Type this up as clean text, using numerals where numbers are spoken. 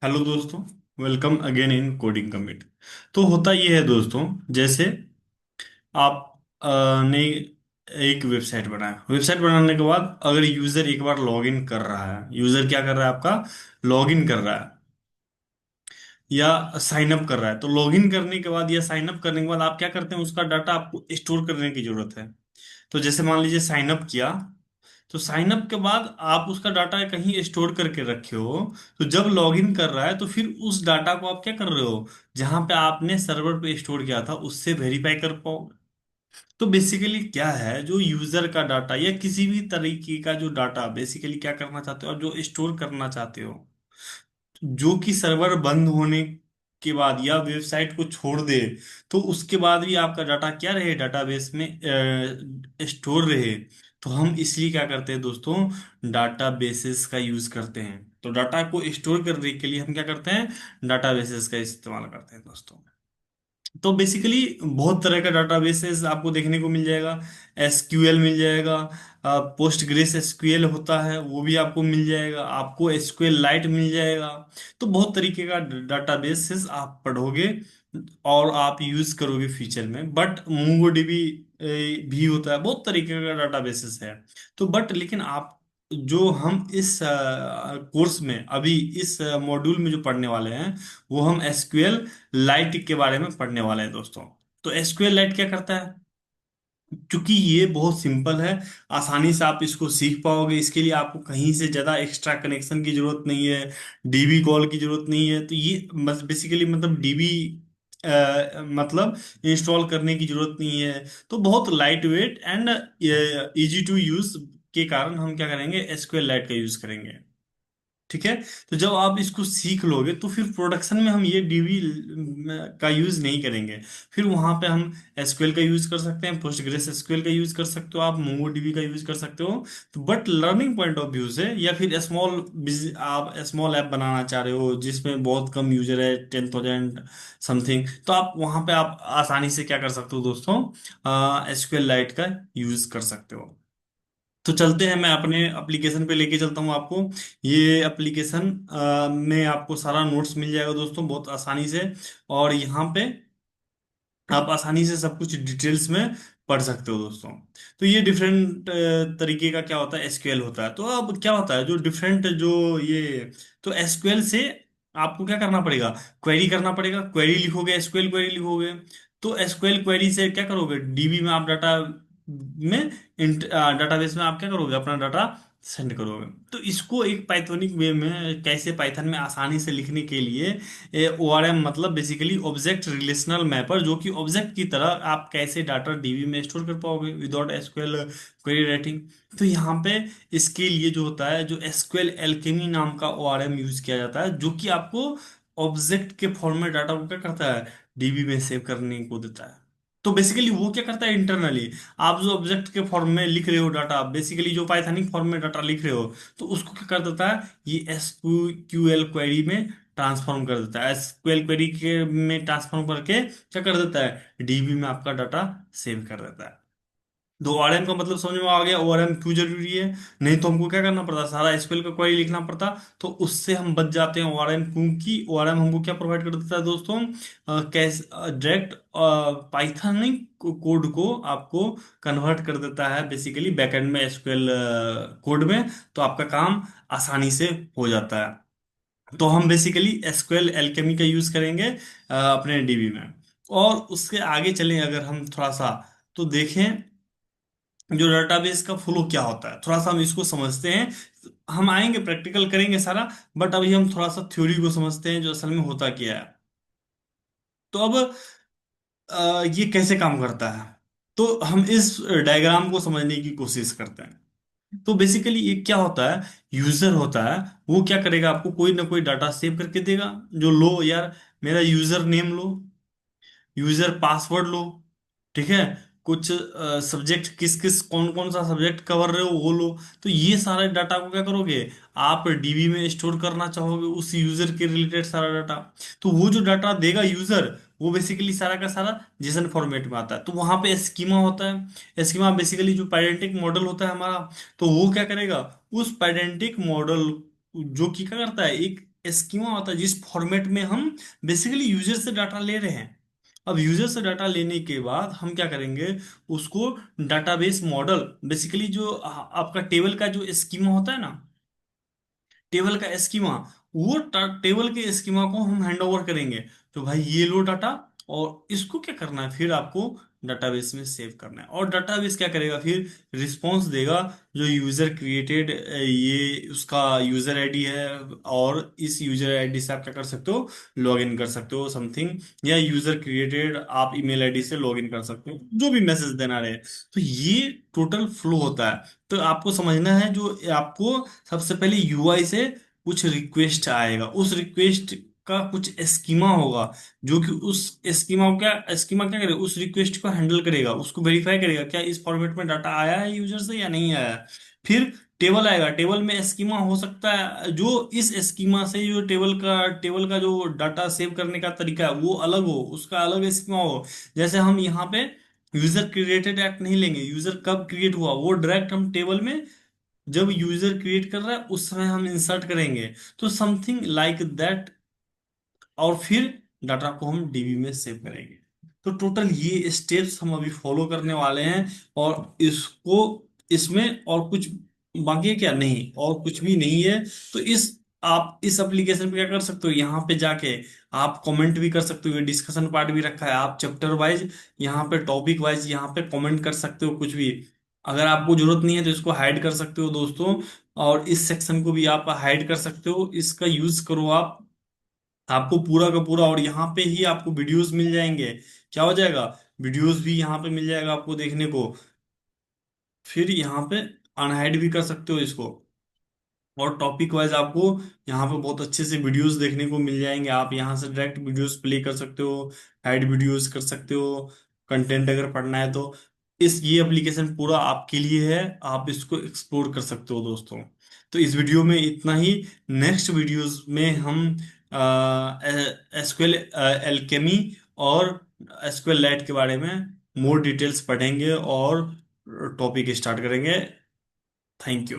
Hello दोस्तों। Welcome again in coding commit. तो होता ये है दोस्तों, जैसे आप ने एक वेबसाइट बनाया। वेबसाइट बनाने के बाद अगर यूजर एक बार लॉगिन कर रहा है, यूजर क्या कर रहा है आपका, लॉगिन कर रहा है या साइन अप कर रहा है, तो लॉगिन करने के बाद या साइन अप करने के बाद आप क्या करते हैं, उसका डाटा आपको स्टोर करने की जरूरत है। तो जैसे मान लीजिए साइन अप किया, तो साइन अप के बाद आप उसका डाटा कहीं स्टोर करके रखे हो, तो जब लॉगिन कर रहा है तो फिर उस डाटा को आप क्या कर रहे हो, जहां पे आपने सर्वर पे स्टोर किया था उससे वेरीफाई कर पाओ। तो बेसिकली क्या है, जो यूजर का डाटा या किसी भी तरीके का जो डाटा बेसिकली क्या करना चाहते हो और जो स्टोर करना चाहते हो, जो कि सर्वर बंद होने के बाद या वेबसाइट को छोड़ दे, तो उसके बाद भी आपका डाटा क्या रहे, डाटाबेस में स्टोर रहे। तो हम इसलिए क्या करते हैं दोस्तों, डाटाबेसेस का यूज करते हैं। तो डाटा को स्टोर करने के लिए हम क्या करते हैं, डाटाबेसेस का इस्तेमाल करते हैं दोस्तों। तो बेसिकली बहुत तरह का डाटाबेसेस आपको देखने को मिल जाएगा। एसक्यूएल मिल जाएगा, पोस्ट ग्रेस एसक्यूएल होता है वो भी आपको मिल जाएगा, आपको एसक्यूएल लाइट मिल जाएगा। तो बहुत तरीके का डाटाबेसेस आप पढ़ोगे और आप यूज करोगे फ्यूचर में। बट मोंगोडीबी भी होता है, बहुत तरीके का डाटाबेसेस है। तो बट लेकिन आप जो हम इस कोर्स में अभी इस मॉड्यूल में जो पढ़ने वाले हैं, वो हम एसक्यूएल लाइट के बारे में पढ़ने वाले हैं दोस्तों। तो एसक्यूएल लाइट क्या करता है, क्योंकि ये बहुत सिंपल है, आसानी से आप इसको सीख पाओगे। इसके लिए आपको कहीं से ज्यादा एक्स्ट्रा कनेक्शन की जरूरत नहीं है, डीबी कॉल की जरूरत नहीं है। तो ये बेसिकली मतलब डीबी मतलब इंस्टॉल करने की जरूरत नहीं है। तो बहुत light weight and easy to use के कारण हम क्या करेंगे, एसक्यूएल लाइट का यूज करेंगे। ठीक है। तो जब आप इसको सीख लोगे तो फिर प्रोडक्शन में हम ये डीबी का यूज नहीं करेंगे। फिर वहां पे हम एसक्यूएल का यूज कर सकते हैं, पोस्टग्रेस एसक्यूएल का यूज कर सकते हो, आप मोंगो डीबी का यूज कर सकते हो। तो but learning point of view से या फिर आप स्मॉल ऐप बनाना चाह रहे हो जिसमें बहुत कम यूजर है, 10,000 समथिंग, तो आप वहां पे आप आसानी से क्या कर सकते हो दोस्तों, एसक्यूएल लाइट का यूज कर सकते हो। तो चलते हैं, मैं अपने एप्लीकेशन पे लेके चलता हूँ आपको। ये एप्लीकेशन में आपको सारा नोट्स मिल जाएगा दोस्तों, बहुत आसानी से। और यहाँ पे आप आसानी से सब कुछ डिटेल्स में पढ़ सकते हो दोस्तों। तो ये डिफरेंट तरीके का क्या होता है, एसक्यूएल होता है। तो अब क्या होता है जो डिफरेंट जो ये, तो एसक्यूएल से आपको क्या करना पड़ेगा, क्वेरी करना पड़ेगा। क्वेरी लिखोगे, एसक्यूएल क्वेरी लिखोगे। तो एसक्यूएल क्वेरी से क्या करोगे, डीबी में आप डाटा में, डाटाबेस में आप क्या करोगे, अपना डाटा सेंड करोगे। तो इसको एक पाइथोनिक वे में कैसे, पाइथन में आसानी से लिखने के लिए ओआरएम मतलब बेसिकली ऑब्जेक्ट रिलेशनल मैपर, जो कि ऑब्जेक्ट की तरह आप कैसे डाटा डीबी में स्टोर कर पाओगे विदाउट एसक्यूएल क्वेरी राइटिंग। तो यहाँ पे इसके लिए जो होता है, जो एसक्यूएल एल्केमी नाम का ओआरएम यूज किया जाता है, जो कि आपको ऑब्जेक्ट के फॉर्म में डाटा को क्या करता है, डीबी में सेव करने को देता है। तो बेसिकली वो क्या करता है, इंटरनली आप जो ऑब्जेक्ट के फॉर्म में लिख रहे हो डाटा, बेसिकली जो पाइथनिक फॉर्म में डाटा लिख रहे हो, तो उसको क्या कर देता है, ये एसक्यूएल क्वेरी में ट्रांसफॉर्म कर देता है। एसक्यूएल क्वेरी के में ट्रांसफॉर्म करके क्या कर देता है, डीबी में आपका डाटा सेव कर देता है। तो ओआरएम का मतलब समझ में आ गया, ओआरएम क्यों जरूरी है। नहीं तो हमको क्या करना पड़ता, सारा एसक्यूएल का क्वेरी लिखना पड़ता। तो उससे हम बच जाते हैं ओआरएम, क्योंकि ओआरएम हमको क्या प्रोवाइड कर देता है दोस्तों, कैसे डायरेक्ट पाइथनिक कोड को आपको कन्वर्ट कर देता है बेसिकली बैकएंड में एसक्यूएल कोड में। तो आपका काम आसानी से हो जाता है। तो हम बेसिकली एसक्यूएल एल्केमी का यूज करेंगे अपने डीबी में। और उसके आगे चलें अगर हम थोड़ा सा, तो देखें जो डेटाबेस का फ्लो क्या होता है, थोड़ा सा हम इसको समझते हैं। हम आएंगे प्रैक्टिकल करेंगे सारा, बट अभी हम थोड़ा सा थ्योरी को समझते हैं, जो असल में होता क्या है। तो अब ये कैसे काम करता है, तो हम इस डायग्राम को समझने की कोशिश करते हैं। तो बेसिकली ये क्या होता है, यूजर होता है, वो क्या करेगा, आपको कोई ना कोई डाटा सेव करके देगा। जो लो यार, मेरा यूजर नेम लो, यूजर पासवर्ड लो, ठीक है, कुछ सब्जेक्ट किस किस कौन कौन सा सब्जेक्ट कवर रहे हो वो लो। तो ये सारे डाटा को क्या करोगे, आप डीबी में स्टोर करना चाहोगे उस यूजर के रिलेटेड सारा डाटा। तो वो जो डाटा देगा यूजर, वो बेसिकली सारा का सारा जेसन फॉर्मेट में आता है। तो वहां पे स्कीमा होता है। स्कीमा बेसिकली जो पाइडेंटिक मॉडल होता है हमारा, तो वो क्या करेगा, उस पाइडेंटिक मॉडल जो कि क्या करता है, एक स्कीमा होता है जिस फॉर्मेट में हम बेसिकली यूजर से डाटा ले रहे हैं। अब यूजर से डाटा लेने के बाद हम क्या करेंगे, उसको डाटाबेस मॉडल, बेसिकली जो आपका टेबल का जो स्कीमा होता है ना, टेबल का स्कीमा, वो टेबल के स्कीमा को हम हैंड ओवर करेंगे। तो भाई ये लो डाटा, और इसको क्या करना है, फिर आपको डाटाबेस में सेव करना है। और डाटाबेस क्या करेगा, फिर रिस्पॉन्स देगा जो यूजर क्रिएटेड, ये उसका यूजर आईडी है, और इस यूजर आईडी से आप क्या कर सकते हो, लॉग इन कर सकते हो समथिंग, या यूजर क्रिएटेड आप ईमेल आईडी से लॉग इन कर सकते हो, जो भी मैसेज देना रहे। तो ये टोटल फ्लो होता है। तो आपको समझना है, जो आपको सबसे पहले यूआई से कुछ रिक्वेस्ट आएगा, उस रिक्वेस्ट का कुछ स्कीमा होगा, जो कि उस स्कीमा क्या करेगा, उस रिक्वेस्ट को हैंडल करेगा, उसको वेरीफाई करेगा क्या इस फॉर्मेट में डाटा आया है यूजर से या नहीं आया है। फिर टेबल आएगा, टेबल में स्कीमा हो सकता है, जो इस स्कीमा से जो टेबल का जो डाटा सेव करने का तरीका है वो अलग हो, उसका अलग स्कीमा हो। जैसे हम यहाँ पे यूजर क्रिएटेड एक्ट नहीं लेंगे, यूजर कब क्रिएट हुआ वो डायरेक्ट हम टेबल में, जब यूजर क्रिएट कर रहा है उस समय हम इंसर्ट करेंगे। तो समथिंग लाइक दैट, और फिर डाटा को हम डीबी में सेव करेंगे। तो टोटल ये स्टेप्स हम अभी फॉलो करने वाले हैं। और इसको, इसमें और कुछ बाकी है क्या, नहीं और कुछ भी नहीं है। तो आप इस एप्लीकेशन पे क्या कर सकते हो, यहाँ पे जाके आप कमेंट भी कर सकते हो, डिस्कशन पार्ट भी रखा है, आप चैप्टर वाइज, यहाँ पे टॉपिक वाइज यहाँ पे कमेंट कर सकते हो कुछ भी। अगर आपको जरूरत नहीं है तो इसको हाइड कर सकते हो दोस्तों, और इस सेक्शन को भी आप हाइड कर सकते हो, इसका यूज करो आप, आपको पूरा का पूरा। और यहाँ पे ही आपको वीडियोस मिल जाएंगे, क्या हो जाएगा, वीडियोस भी यहाँ पे मिल जाएगा आपको देखने को। फिर यहाँ पे अनहाइड भी कर सकते हो इसको। और टॉपिक वाइज आपको यहाँ पे बहुत अच्छे से वीडियोस देखने को मिल जाएंगे, आप यहाँ से डायरेक्ट वीडियोस प्ले कर सकते हो, हाइड वीडियोस कर सकते हो, कंटेंट अगर पढ़ना है तो। ये एप्लीकेशन पूरा आपके लिए है, आप इसको एक्सप्लोर कर सकते हो दोस्तों। तो इस वीडियो में इतना ही। नेक्स्ट वीडियोस में हम एसक्यूएल एल्केमी और एसक्यूएल लाइट के बारे में मोर डिटेल्स पढ़ेंगे और टॉपिक स्टार्ट करेंगे। Thank you.